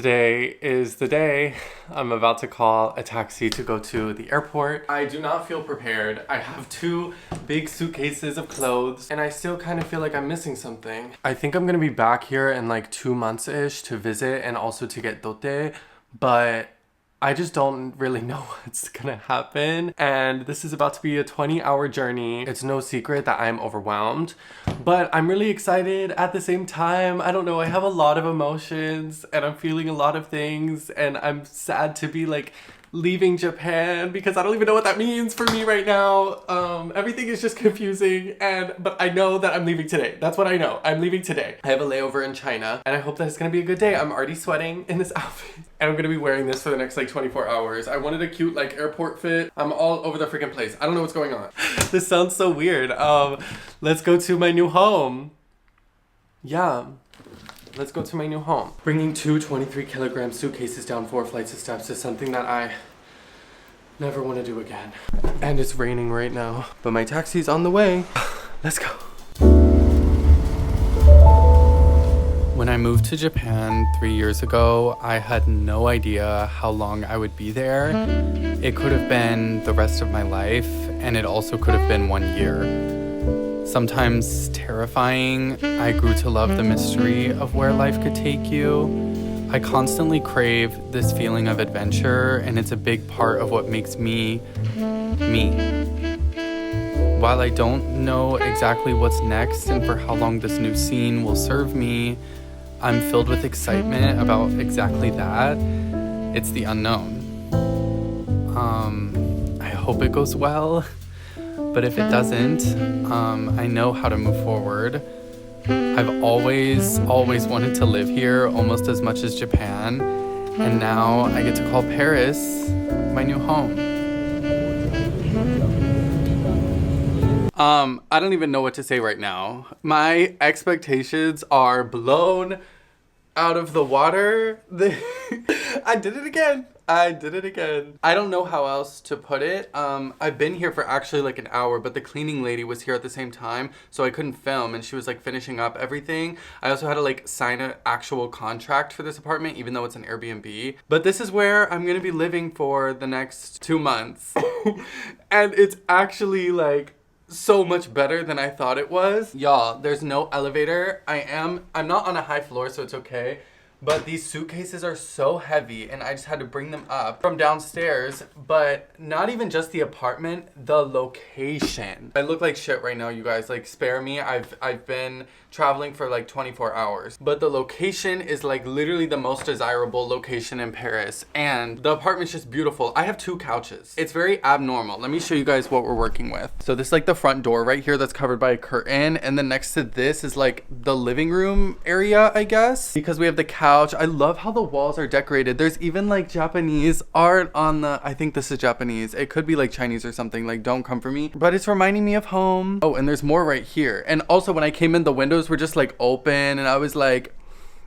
Today is the day I'm about to call a taxi to go to the airport. I do not feel prepared. I have two big suitcases of clothes and I still kind of feel like I'm missing something. I think I'm gonna be back here in like 2 months-ish to visit and also to get dote, but I just don't really know what's gonna happen. And this is about to be a 20-hour journey. It's no secret that I'm overwhelmed, but I'm really excited at the same time. I don't know, I have a lot of emotions and I'm feeling a lot of things and I'm sad to be like leaving Japan because I don't even know what that means for me right now. Everything is just confusing but I know that I'm leaving today. That's what I know. I'm leaving today. I have a layover in China and I hope that it's gonna be a good day. I'm already sweating in this outfit and I'm gonna be wearing this for the next like 24 hours. I wanted a cute like airport fit. I'm all over the freaking place. I don't know what's going on. This sounds so weird. Let's go to my new home. Yeah. Let's go to my new home. Bringing two 23-kilogram suitcases down 4 flights of steps is something that I never want to do again. And it's raining right now, but my taxi's on the way. Let's go. When I moved to Japan 3 years ago, I had no idea how long I would be there. It could have been the rest of my life, and it also could have been 1 year. Sometimes terrifying, I grew to love the mystery of where life could take you. I constantly crave this feeling of adventure, and it's a big part of what makes me, me. While I don't know exactly what's next and for how long this new scene will serve me, I'm filled with excitement about exactly that. It's the unknown. I hope it goes well. But if it doesn't, I know how to move forward. I've always wanted to live here almost as much as Japan, and now I get to call Paris my new home. I don't even know what to say right now. My expectations are blown out of the water. I did it again. I don't know how else to put it. I've been here for actually like an hour, but the cleaning lady was here at the same time, so I couldn't film, and she was like finishing up everything. I also had to like sign an actual contract for this apartment, even though it's an Airbnb. But this is where I'm gonna be living for the next 2 months. And it's actually like so much better than I thought it was. Y'all, there's no elevator. I'm not on a high floor, so it's okay. But these suitcases are so heavy and I just had to bring them up from downstairs. But not even just the apartment, the location. I look like shit right now, you guys. Like, spare me. I've been traveling for like 24 hours. But the location is like literally the most desirable location in Paris. And the apartment's just beautiful. I have 2 couches. It's very abnormal. Let me show you guys what we're working with. So this is like the front door right here that's covered by a curtain. And then next to this is like the living room area, I guess. Because we have the couch. I love how the walls are decorated. There's even like Japanese art on the, I think this is Japanese. It could be like Chinese or something, like don't come for me. But it's reminding me of home. Oh, and there's more right here. And also when I came in, the windows were just like open and I was like,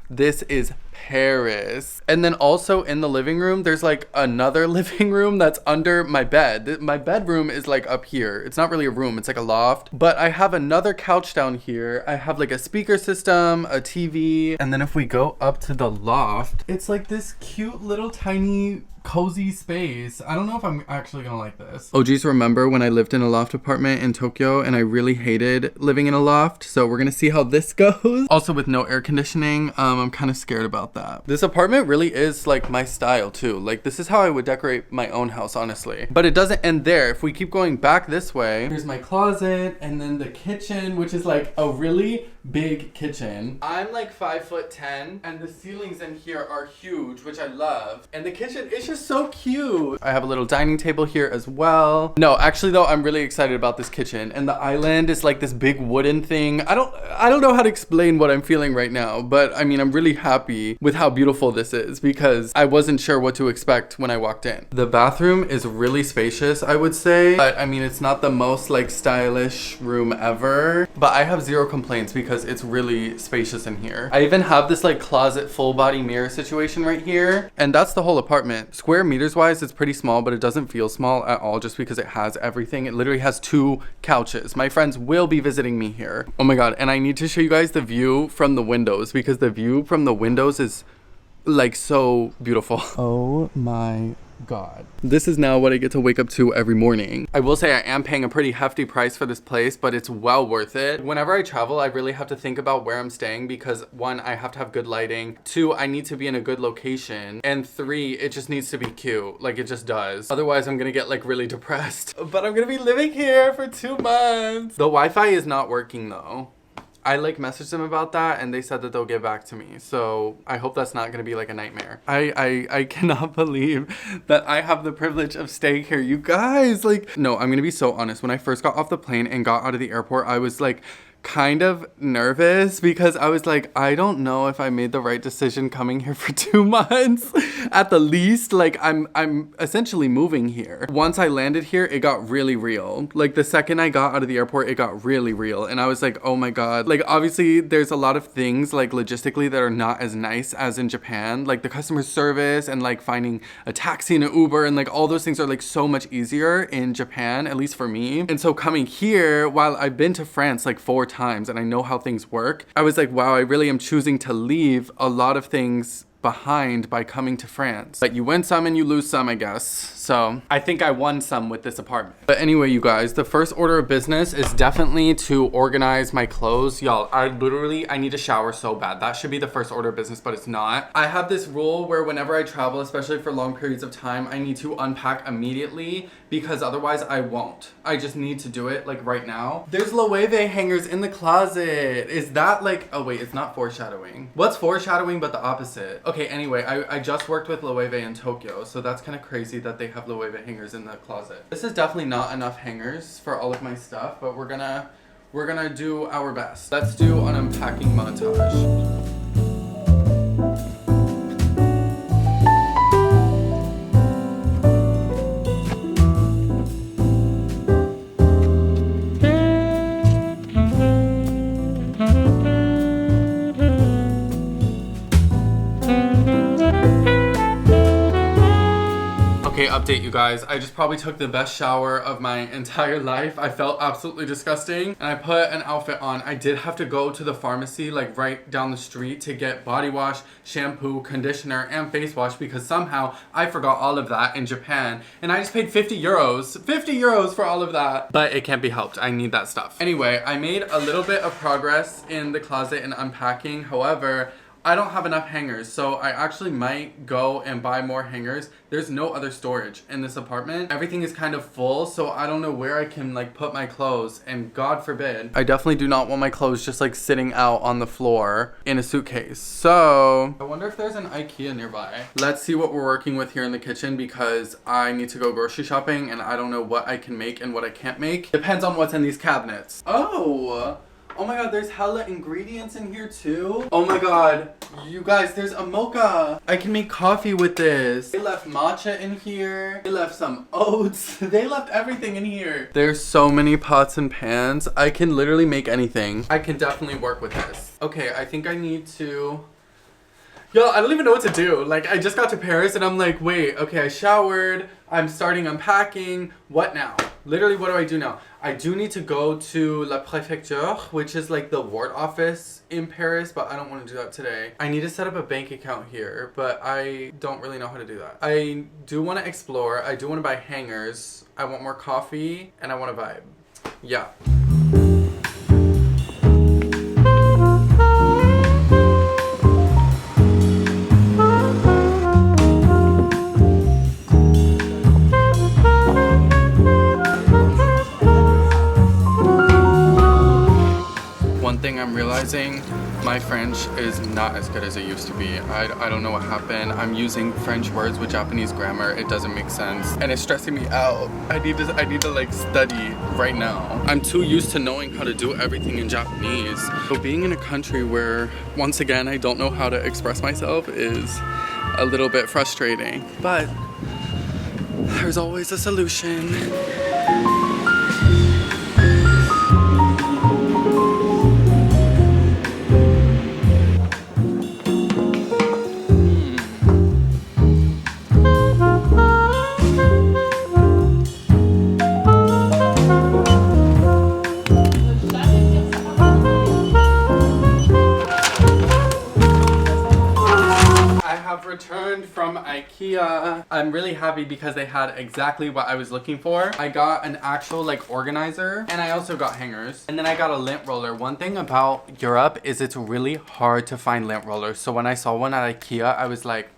this is Paris. And then also in the living room, there's like another living room that's under my bed. My bedroom is like up here. It's not really a room, it's like a loft. But I have another couch down here. I have like a speaker system, a TV. And then if we go up to the loft, it's like this cute little tiny cozy space. I don't know if I'm actually gonna like this. Oh geez, remember when I lived in a loft apartment in Tokyo and I really hated living in a loft? So we're gonna see how this goes. Also with no air conditioning, I'm kind of scared about that. This apartment really is like my style too. Like this is how I would decorate my own house, honestly. But it doesn't end there. If we keep going back this way, here's my closet and then the kitchen, which is like a really big kitchen. I'm like 5'10" and the ceilings in here are huge, which I love. And the kitchen is just so cute. I have a little dining table here as well. No, actually though, I'm really excited about this kitchen. And the island is like this big wooden thing. I don't know how to explain what I'm feeling right now, but I mean, I'm really happy with how beautiful this is because I wasn't sure what to expect when I walked in. The bathroom is really spacious, I would say. But I mean, it's not the most like stylish room ever, but I have zero complaints because it's really spacious in here. I even have this like closet full body mirror situation right here. And that's the whole apartment. Square meters wise, it's pretty small, but it doesn't feel small at all just because it has everything. It literally has 2 couches. My friends will be visiting me here. Oh my God. And I need to show you guys the view from the windows because the view from the windows is Like, so beautiful. Oh my God. This is now what I get to wake up to every morning. I will say I am paying a pretty hefty price for this place, but it's well worth it. Whenever I travel, I really have to think about where I'm staying because 1, I have to have good lighting. 2, I need to be in a good location. And 3, it just needs to be cute. Like, it just does. Otherwise, I'm gonna get like really depressed. But I'm gonna be living here for 2 months. The Wi-Fi is not working though. I like messaged them about that and they said that they'll get back to me. So I hope that's not gonna be like a nightmare. I cannot believe that I have the privilege of staying here. You guys, like, no, I'm gonna be so honest. When I first got off the plane and got out of the airport, I was like kind of nervous because I was like, I don't know if I made the right decision coming here for 2 months at the least. Like I'm essentially moving here. Once I landed here, it got really real. Like the second I got out of the airport, it got really real. And I was like, oh my God. Like obviously there's a lot of things like logistically that are not as nice as in Japan. Like the customer service and like finding a taxi and an Uber and like all those things are like so much easier in Japan, at least for me. And so coming here, while I've been to France like 4 times and I know how things work, I was like, wow, I really am choosing to leave a lot of things behind by coming to France. But you win some and you lose some, I guess. So I think I won some with this apartment. But anyway, you guys, the first order of business is definitely to organize my clothes. Y'all, I need to shower so bad. That should be the first order of business, but it's not. I have this rule where whenever I travel, especially for long periods of time, I need to unpack immediately because otherwise I won't. I just need to do it like right now. There's Loewe hangers in the closet. Is that like, oh wait, it's not foreshadowing. What's foreshadowing but the opposite? Okay, anyway, I just worked with Loewe in Tokyo, so that's kind of crazy that they have Loewe hangers in the closet. This is definitely not enough hangers for all of my stuff, but we're gonna do our best. Let's do an unpacking montage. Okay, update you guys. I just probably took the best shower of my entire life. I felt absolutely disgusting and I put an outfit on. I did have to go to the pharmacy like right down the street to get body wash, shampoo, conditioner, and face wash because somehow I forgot all of that in Japan and I just paid 50 euros. 50 euros for all of that. But it can't be helped. I need that stuff. Anyway, I made a little bit of progress in the closet and unpacking. However, I don't have enough hangers, so I actually might go and buy more hangers. There's no other storage in this apartment. Everything is kind of full, so I don't know where I can like put my clothes, and God forbid, I definitely do not want my clothes just like sitting out on the floor in a suitcase. So I wonder if there's an IKEA nearby. Let's see what we're working with here in the kitchen because I need to go grocery shopping and I don't know what I can make and what I can't make. Depends on what's in these cabinets. Oh my God, there's hella ingredients in here too. Oh my God, you guys, there's a mocha. I can make coffee with this. They left matcha in here. They left some oats. They left everything in here. There's so many pots and pans. I can literally make anything. I can definitely work with this. Okay, I think I need to... Yo, I don't even know what to do. Like, I just got to Paris and I'm like, wait, okay, I showered. I'm starting unpacking. What now? Literally, what do I do now? I do need to go to La Préfecture, which is like the ward office in Paris, but I don't want to do that today. I need to set up a bank account here, but I don't really know how to do that. I do want to explore. I do want to buy hangers. I want more coffee and I want to vibe. Yeah. I'm realizing my French is not as good as it used to be. I don't know what happened. I'm using French words with Japanese grammar. It doesn't make sense and it's stressing me out. I need to like study right now. I'm too used to knowing how to do everything in Japanese. So being in a country where once again I don't know how to express myself is a little bit frustrating, but there's always a solution. from IKEA. I'm really happy because they had exactly what I was looking for. I got an actual like organizer and I also got hangers. And then I got a lint roller. One thing about Europe is it's really hard to find lint rollers. So when I saw one at IKEA, I was like,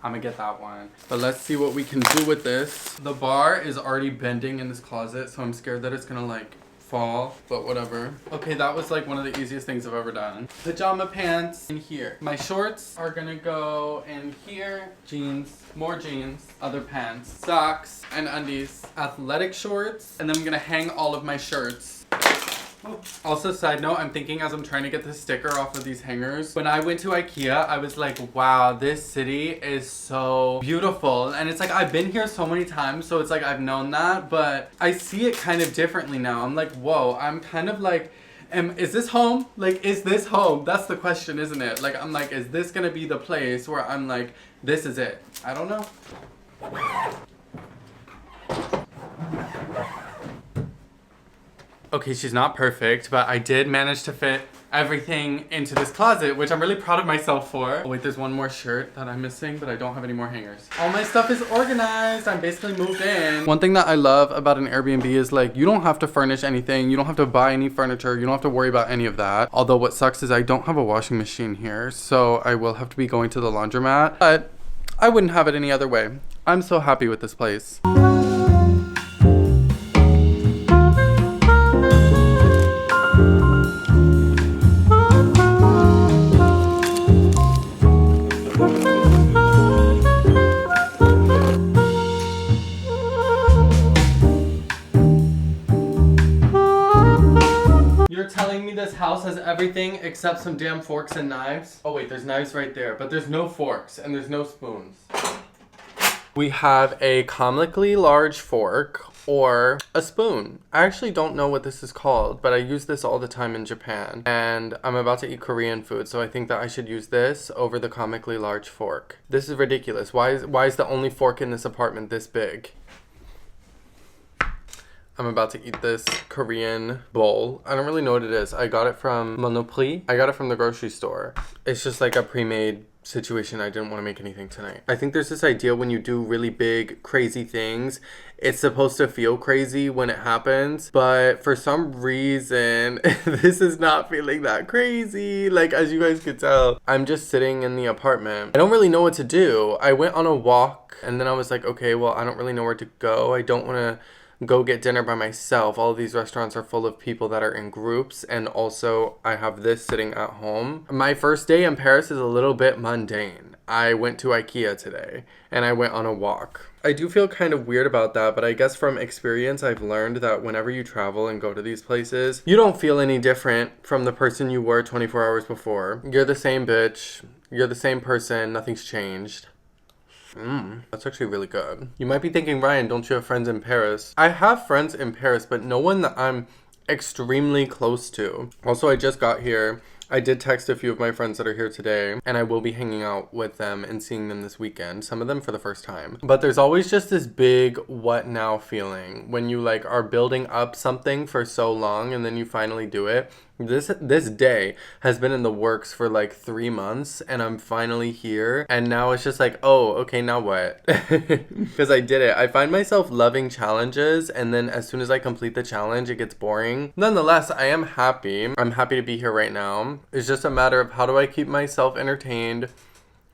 I'm gonna get that one. But let's see what we can do with this. The bar is already bending in this closet, so I'm scared that it's gonna like fall, but whatever. Okay, that was like one of the easiest things I've ever done. Pajama pants in here. My shorts are gonna go in here. Jeans, more jeans, other pants, socks, and undies. Athletic shorts, and then I'm gonna hang all of my shirts. Also, side note, I'm thinking as I'm trying to get the sticker off of these hangers, when I went to IKEA, I was like, wow, this city is so beautiful. And it's like, I've been here so many times, so it's like, I've known that, but I see it kind of differently now. I'm like, whoa, I'm kind of like, is this home? Like, is this home? That's the question, isn't it? Like, I'm like, is this gonna be the place where I'm like, this is it? I don't know. Okay, she's not perfect, but I did manage to fit everything into this closet, which I'm really proud of myself for. Oh wait, there's one more shirt that I'm missing, but I don't have any more hangers. All my stuff is organized. I'm basically moved in. One thing that I love about an Airbnb is like, you don't have to furnish anything. You don't have to buy any furniture. You don't have to worry about any of that. Although what sucks is I don't have a washing machine here, so I will have to be going to the laundromat, but I wouldn't have it any other way. I'm so happy with this place. This house has everything except some damn forks and knives. Oh wait, there's knives right there, but there's no forks and there's no spoons. We have a comically large fork or a spoon. I actually don't know what this is called, but I use this all the time in Japan. And I'm about to eat Korean food, so I think that I should use this over the comically large fork. This is ridiculous. Why is the only fork in this apartment this big? I'm about to eat this Korean bowl. I don't really know what it is. I got it from Monoprix. I got it from the grocery store. It's just like a pre-made situation. I didn't want to make anything tonight. I think there's this idea when you do really big, crazy things, it's supposed to feel crazy when it happens. But for some reason, this is not feeling that crazy. Like, as you guys could tell, I'm just sitting in the apartment. I don't really know what to do. I went on a walk and then I was like, okay, well, I don't really know where to go. I don't want to go get dinner by myself. All of these restaurants are full of people that are in groups, and also I have this sitting at home. My first day in Paris is a little bit mundane. I went to IKEA today and I went on a walk. I do feel kind of weird about that, but I guess from experience I've learned that whenever you travel and go to these places, you don't feel any different from the person you were 24 hours before. You're the same bitch, you're the same person, nothing's changed. That's actually really good. You might be thinking, Ryan, don't you have friends in Paris? I have friends in Paris, but no one that I'm extremely close to. Also, I just got here. I did text a few of my friends that are here today, and I will be hanging out with them and seeing them this weekend, some of them for the first time. But there's always just this big what now feeling when you like are building up something for so long and then you finally do it. This day has been in the works for like 3 months and I'm finally here, and now it's just like, oh, okay, now what? Because I did it. I find myself loving challenges, and then as soon as I complete the challenge, it gets boring. Nonetheless, I am happy. I'm happy to be here right now. It's just a matter of how do I keep myself entertained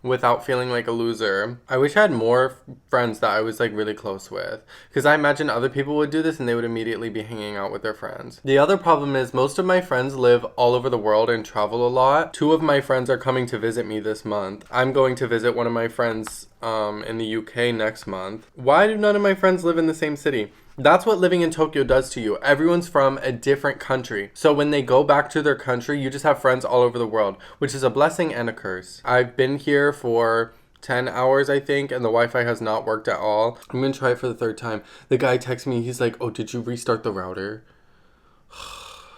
without feeling like a loser. I wish I had more friends that I was like really close with, because I imagine other people would do this and they would immediately be hanging out with their friends. The other problem is most of my friends live all over the world and travel a lot. 2 of my friends are coming to visit me this month. I'm going to visit one of my friends in the UK next month. Why do none of my friends live in the same city? That's what living in Tokyo does to you. Everyone's from a different country. So when they go back to their country, you just have friends all over the world, which is a blessing and a curse. I've been here for 10 hours, I think, and the Wi-Fi has not worked at all. I'm gonna try it for the 3rd time. The guy texts me, he's like, oh, did you restart the router?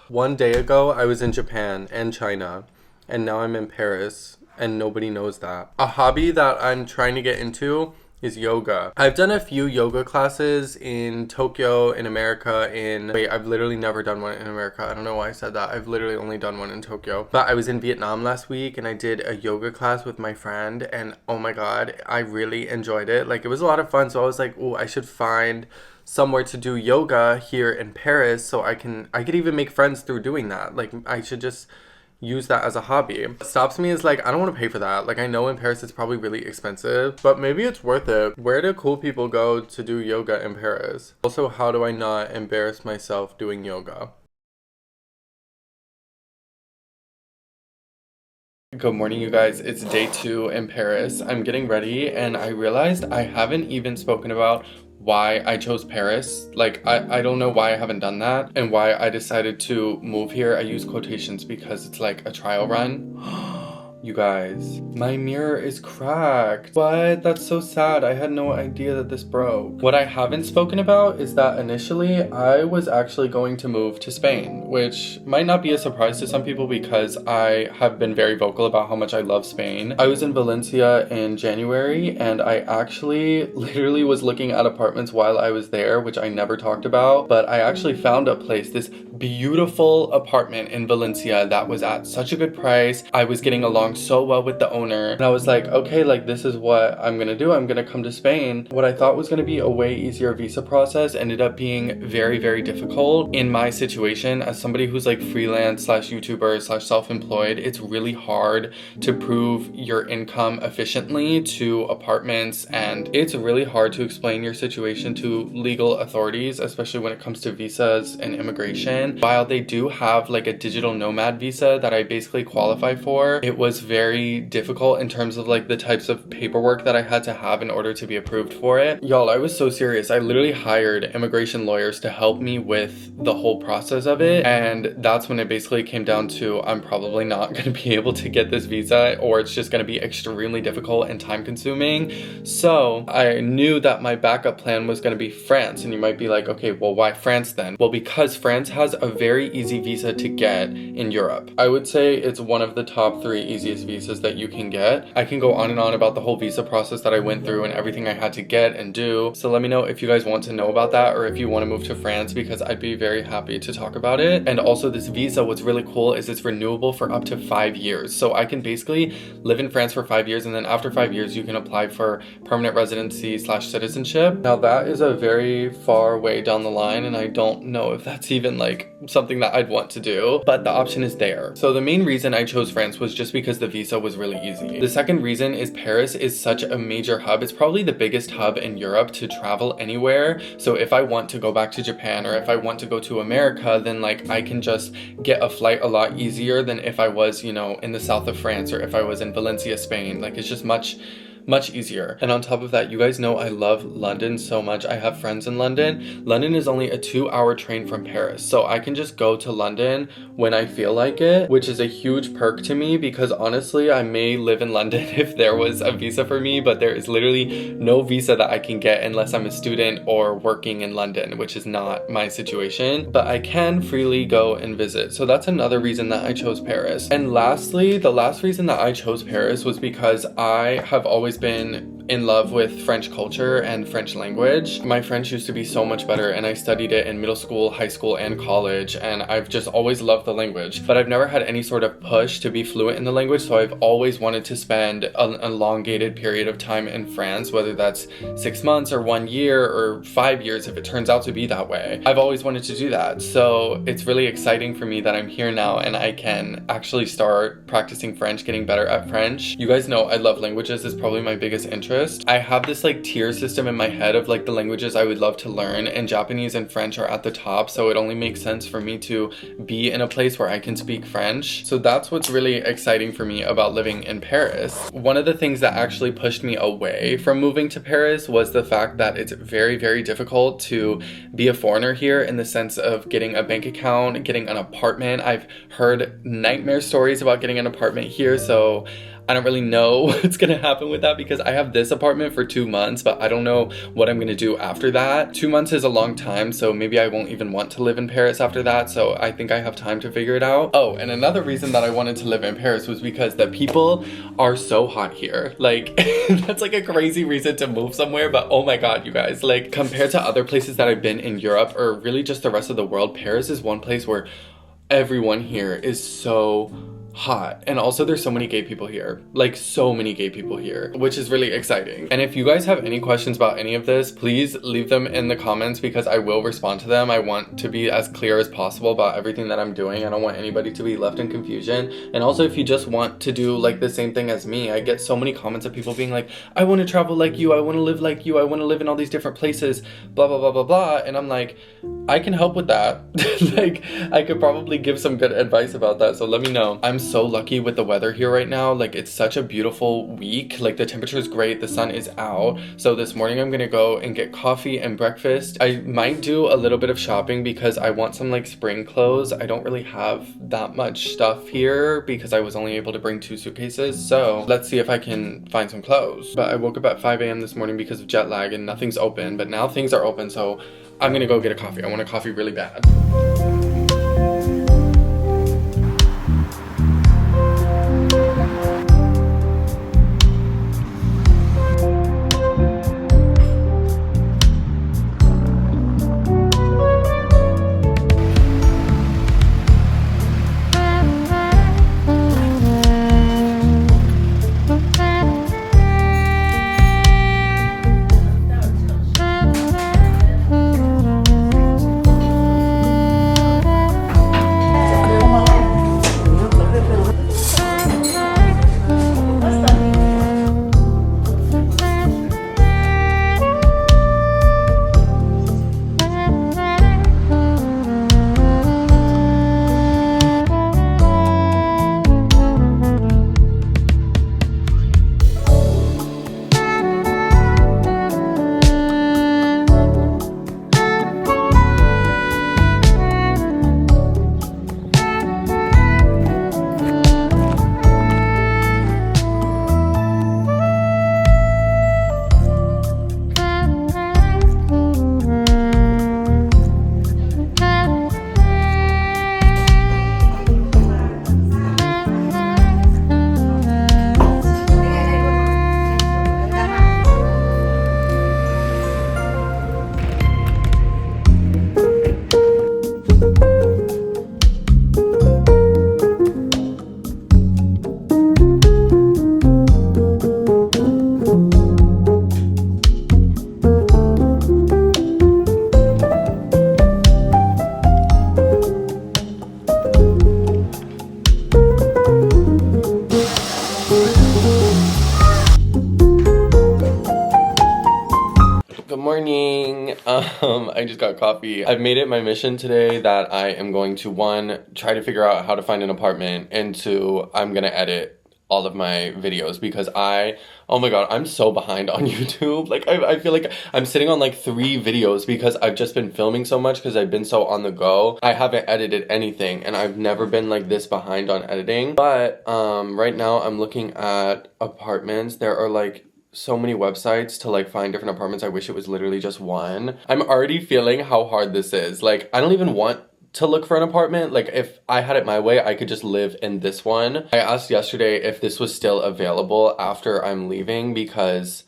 1 day ago, I was in Japan and China, and now I'm in Paris, and nobody knows that. A hobby that I'm trying to get into is yoga. I've done a few yoga classes in Tokyo, in America, wait, I've literally never done one in America. I don't know why I said that. I've literally only done one in Tokyo. But I was in Vietnam last week and I did a yoga class with my friend, and oh my God, I really enjoyed it. Like, it was a lot of fun. So I was like, oh, I should find somewhere to do yoga here in Paris so I could even make friends through doing that. Like, I should just use that as a hobby. What stops me is like, I don't want to pay for that. Like, I know in Paris it's probably really expensive, but maybe it's worth it. Where do cool people go to do yoga in Paris? Also, how do I not embarrass myself doing yoga? Good morning, you guys. It's day 2 in Paris. I'm getting ready and I realized I haven't even spoken about why I chose Paris. Like, I don't know why I haven't done that and why I decided to move here. I use quotations because it's like a trial run. You guys, my mirror is cracked. What? That's so sad. I had no idea that this broke. What I haven't spoken about is that initially I was actually going to move to Spain, which might not be a surprise to some people because I have been very vocal about how much I love Spain. I was in Valencia in January and I actually literally was looking at apartments while I was there, which I never talked about, but I actually found a place, this beautiful apartment in Valencia that was at such a good price. I was getting along so well with the owner and I was like, okay, like, this is what I'm gonna do. I'm gonna come to Spain. What I thought was gonna be a way easier visa process ended up being very, very difficult. In my situation, as somebody who's like freelance slash YouTuber slash self-employed, it's really hard to prove your income efficiently to apartments, and it's really hard to explain your situation to legal authorities, especially when it comes to visas and immigration. While they do have like a digital nomad visa that I basically qualify for, it was very difficult in terms of like the types of paperwork that I had to have in order to be approved for it. Y'all, I was so serious. I literally hired immigration lawyers to help me with the whole process of it, and that's when it basically came down to I'm probably not going to be able to get this visa, or it's just going to be extremely difficult and time consuming. So I knew that my backup plan was going to be France, and you might be like, okay, well, why France then? Well, because France has a very easy visa to get in Europe. I would say it's one of the top 3 easiest visas that you can get. I can go on and on about the whole visa process that I went through and everything I had to get and do. So let me know if you guys want to know about that, or if you want to move to France, because I'd be very happy to talk about it. And also, this visa, what's really cool is it's renewable for up to 5 years. So I can basically live in France for 5 years, and then after 5 years you can apply for permanent residency slash citizenship. Now that is a very far way down the line, and I don't know if that's even like something that I'd want to do, but the option is there. So the main reason I chose France was just because the visa was really easy. The second reason is Paris is such a major hub. It's probably the biggest hub in Europe to travel anywhere. So if I want to go back to Japan, or if I want to go to America, then like I can just get a flight a lot easier than if I was, you know, in the south of France, or if I was in Valencia, Spain. Like, it's just much easier. And on top of that, you guys know I love London so much. I have friends in London. London is only a 2-hour train from Paris, so I can just go to London when I feel like it, which is a huge perk to me, because honestly, I may live in London if there was a visa for me, but there is literally no visa that I can get unless I'm a student or working in London, which is not my situation, but I can freely go and visit. So that's another reason that I chose Paris. And lastly, the last reason that I chose Paris was because I have always been in love with French culture and French language. My French used to be so much better, and I studied it in middle school, high school, and college, and I've just always loved the language, but I've never had any sort of push to be fluent in the language, so I've always wanted to spend an elongated period of time in France, whether that's 6 months or 1 year or 5 years if it turns out to be that way. I've always wanted to do that, so it's really exciting for me that I'm here now and I can actually start practicing French, getting better at French. You guys know I love languages. It's probably my biggest interest. I have this like tier system in my head of like the languages I would love to learn, and Japanese and French are at the top, so it only makes sense for me to be in a place where I can speak French. So that's what's really exciting for me about living in Paris. One of the things that actually pushed me away from moving to Paris was the fact that it's very, very difficult to be a foreigner here, in the sense of getting a bank account, getting an apartment. I've heard nightmare stories about getting an apartment here, so I don't really know what's gonna happen with that because I have this apartment for 2 months, but I don't know what I'm gonna do after that. 2 months is a long time, so maybe I won't even want to live in Paris after that, so I think I have time to figure it out. Oh, and another reason that I wanted to live in Paris was because the people are so hot here. Like, that's like a crazy reason to move somewhere, but oh my god, you guys, like, compared to other places that I've been in Europe, or really just the rest of the world, Paris is one place where everyone here is so hot. And also there's so many gay people here, like so many gay people here, which is really exciting. And if you guys have any questions about any of this, please leave them in the comments because I will respond to them. I want to be as clear as possible about everything that I'm doing. I don't want anybody to be left in confusion. And also if you just want to do like the same thing as me, I get so many comments of people being like, I want to travel like you, I want to live like you, I want to live in all these different places, blah blah blah blah blah. And I'm like, I can help with that. Like, I could probably give some good advice about that, so let me know. I'm so lucky with the weather here right now. Like, it's such a beautiful week. Like, the temperature is great, the sun is out. So this morning I'm gonna go and get coffee and breakfast. I might do a little bit of shopping because I want some like spring clothes. I don't really have that much stuff here because I was only able to bring 2 suitcases. So let's see if I can find some clothes. But I woke up at 5 a.m. this morning because of jet lag and nothing's open, but now things are open, so I'm gonna go get a coffee. I want a coffee really bad. Good morning. I just got coffee. I've made it my mission today that I am going to, 1, try to figure out how to find an apartment, and 2, I'm gonna edit all of my videos because oh my god, I'm so behind on YouTube. Like, I feel like I'm sitting on like 3 videos because I've just been filming so much because I've been so on the go. I haven't edited anything and I've never been like this behind on editing. But right now I'm looking at apartments. There are like so many websites to like find different apartments. I wish it was literally just one. I'm already feeling how hard this is. Like, I don't even want to look for an apartment. Like, if I had it my way, I could just live in this one. I asked yesterday if this was still available after I'm leaving because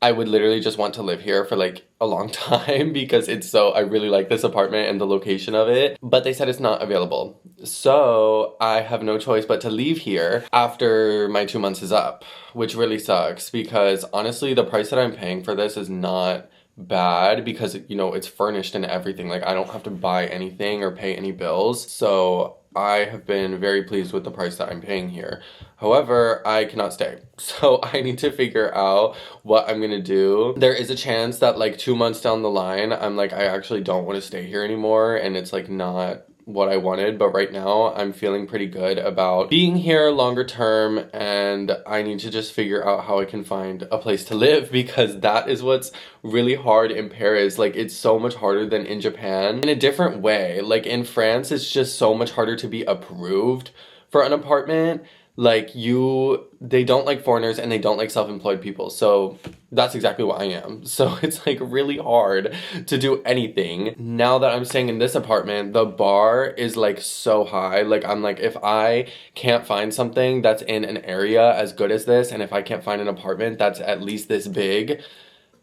I would literally just want to live here for like a long time because I really like this apartment and the location of it, but they said it's not available. So I have no choice but to leave here after my 2 months is up, which really sucks because honestly, the price that I'm paying for this is not bad because, you know, it's furnished and everything. Like, I don't have to buy anything or pay any bills. So I have been very pleased with the price that I'm paying here. However, I cannot stay. So I need to figure out what I'm gonna do. There is a chance that like 2 months down the line, I'm like, I actually don't want to stay here anymore and it's like not what I wanted, but right now I'm feeling pretty good about being here longer term, and I need to just figure out how I can find a place to live because that is what's really hard in Paris. Like, it's so much harder than in Japan in a different way. Like, in France, it's just so much harder to be approved for an apartment. Like, you they don't like foreigners and they don't like self-employed people. So that's exactly what I am. So it's like really hard to do anything. Now that I'm staying in this apartment, the bar is like so high. Like I'm like, if I can't find something that's in an area as good as this, and if I can't find an apartment that's at least this big,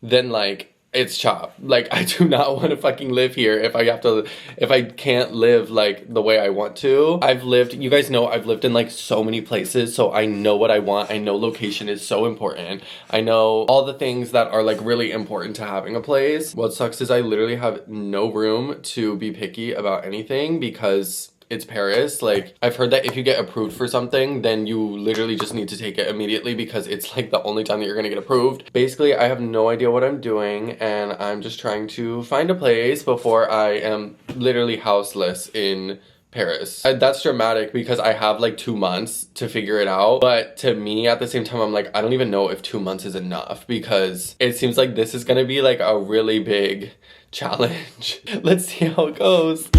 then like it's chop. Like I do not want to fucking live here if I can't live like the way I want to. You guys know I've lived in like so many places, so I know what I want. I know location is so important. I know all the things that are like really important to having a place. What sucks is I literally have no room to be picky about anything because it's Paris. Like, I've heard that if you get approved for something, then you literally just need to take it immediately because it's like the only time that you're gonna get approved. Basically, I have no idea what I'm doing and I'm just trying to find a place before I am literally houseless in Paris. That's dramatic because I have like 2 months to figure it out. But to me, at the same time, I'm like, I don't even know if 2 months is enough because it seems like this is gonna be like a really big challenge. Let's see how it goes.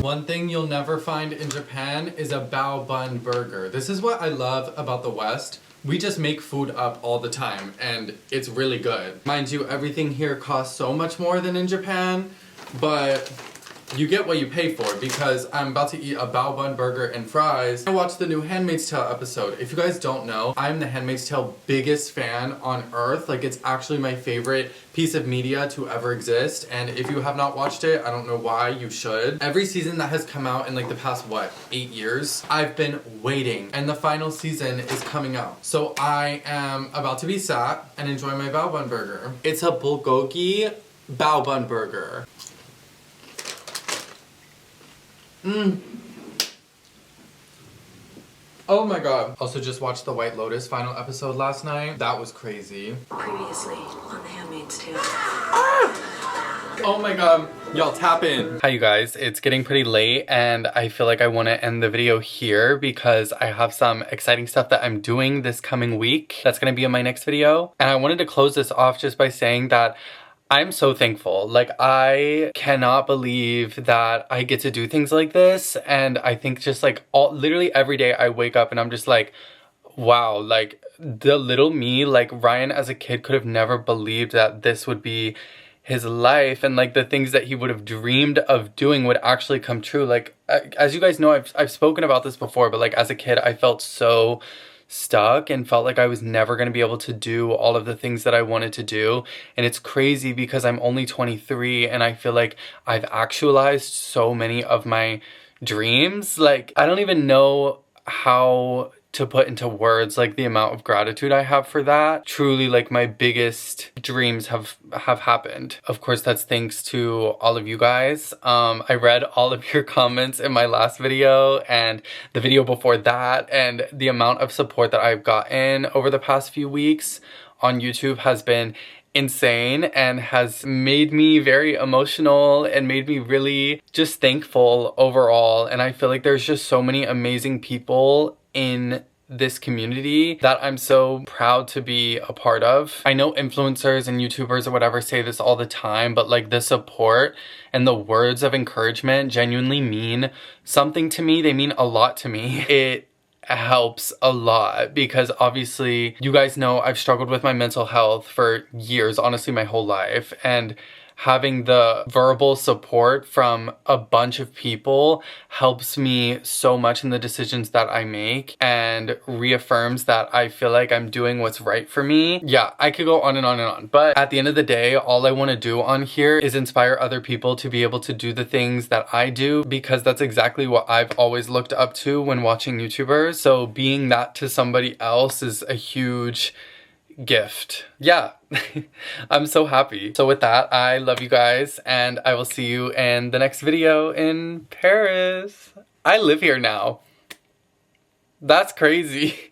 One thing you'll never find in Japan is a bao bun burger. This is what I love about the West. We just make food up all the time and it's really good. Mind you, everything here costs so much more than in Japan, but you get what you pay for because I'm about to eat a bao bun burger and fries. I watched the new Handmaid's Tale episode. If you guys don't know, I'm the Handmaid's Tale biggest fan on earth. Like it's actually my favorite piece of media to ever exist. And if you have not watched it, I don't know why, you should. Every season that has come out in like the past, 8 years, I've been waiting. And the final season is coming out. So I am about to be sat and enjoy my bao bun burger. It's a bulgogi bao bun burger. Oh my god. Also just watched the White Lotus final episode last night. That was crazy. Previously on The Handmaid's Tale. Oh my god. Y'all tap in. Hi you guys. It's getting pretty late and I feel like I want to end the video here because I have some exciting stuff that I'm doing this coming week. That's going to be in my next video. And I wanted to close this off just by saying that I'm so thankful. Like, I cannot believe that I get to do things like this. And I think just like literally every day I wake up and I'm just like, wow, like the little me, like Ryan as a kid could have never believed that this would be his life and like the things that he would have dreamed of doing would actually come true. Like, as you guys know, I've spoken about this before, but like as a kid, I felt so stuck and felt like I was never going to be able to do all of the things that I wanted to do. And it's crazy because I'm only 23 and I feel like I've actualized so many of my dreams. Like, I don't even know how to put into words like the amount of gratitude I have for that. Truly, like my biggest dreams have happened. Of course, that's thanks to all of you guys. I read all of your comments in my last video and the video before that, and the amount of support that I've gotten over the past few weeks on YouTube has been insane and has made me very emotional and made me really just thankful overall. And I feel like there's just so many amazing people in this community that I'm so proud to be a part of. I know influencers and YouTubers or whatever say this all the time, but like the support and the words of encouragement genuinely mean something to me. They mean a lot to me. It helps a lot because obviously you guys know I've struggled with my mental health for years, honestly my whole life, and having the verbal support from a bunch of people helps me so much in the decisions that I make and reaffirms that I feel like I'm doing what's right for me. Yeah, I could go on and on and on, but at the end of the day, all I want to do on here is inspire other people to be able to do the things that I do, because that's exactly what I've always looked up to when watching YouTubers. So being that to somebody else is a huge gift. Yeah. I'm so happy. So with that, I love you guys and I will see you in the next video in Paris. I live here now. That's crazy.